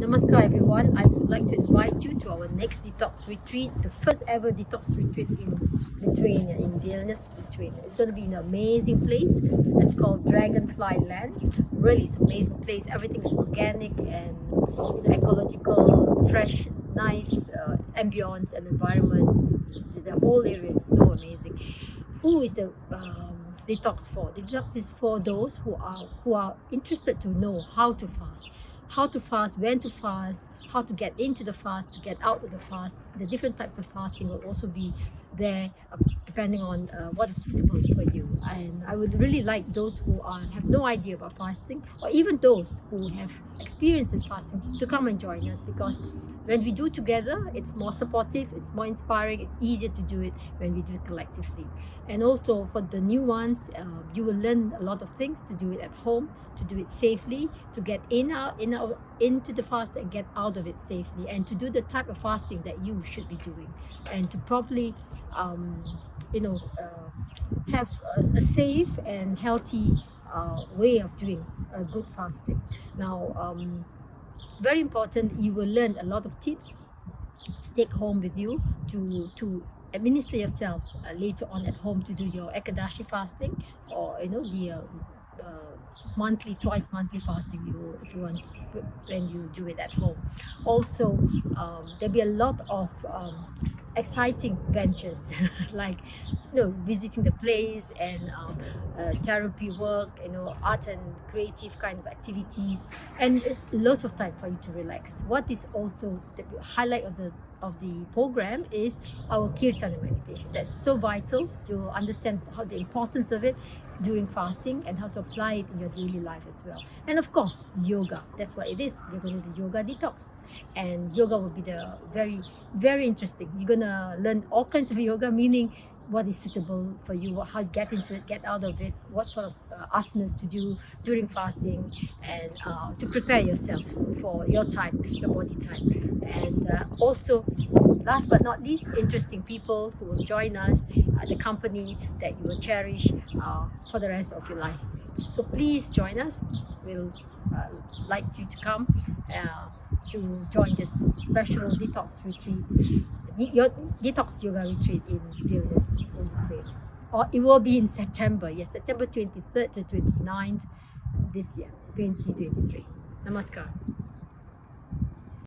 Namaskar everyone. I would like to invite you to our next detox retreat, the first ever detox retreat in Lithuania, in Vilnius, Lithuania. It's going to be an amazing place. It's called Dragonflies Land. Really, it's an amazing place. Everything is organic and ecological, fresh, nice ambience and environment. The whole area is so amazing. Who is the detox for? The detox is for those who are interested to know how to fast, when to fast, how to get into the fast, to get out of the fast. The different types of fasting will also be there depending on what is suitable for you. And I would really like those who have no idea about fasting, or even those who have experience in fasting, to come and join us, because when we do together, it's more supportive, it's more inspiring, it's easier to do it when we do it collectively. And also for the new ones, you will learn a lot of things to do it at home, to do it safely, to get into the fast and get out of it safely, and to do the type of fasting that you should be doing, and to properly have a safe and healthy way of doing a good fasting. Now, very important, you will learn a lot of tips to take home with you to administer yourself later on at home, to do your ekadashi fasting, or the twice monthly fasting, if you want, when you do it at home. Also, there'll be a lot of exciting ventures like visiting the place, and therapy work, art and creative kind of activities, and it's lots of time for you to relax. What is also the highlight of the program is our kiirtana meditation. That's so vital. You'll understand how the importance of it during fasting and how to apply it in your daily life as well. And of course, yoga. That's what it is. We're going to do yoga detox, and yoga will be the very, very interesting. You're gonna learn all kinds of yoga, meaning what is suitable for you, how to get into it, get out of it, what sort of asanas to do during fasting, and to prepare yourself for your type, your body type. And also, last but not least, interesting people who will join us, the company that you will cherish for the rest of your life. So please join us. We'll like you to come to join this special detox retreat, your detox yoga retreat in Vilnius, in Lithuania. Or it will be in September, yes, September 23rd to 29th this year, 2023. Namaskar.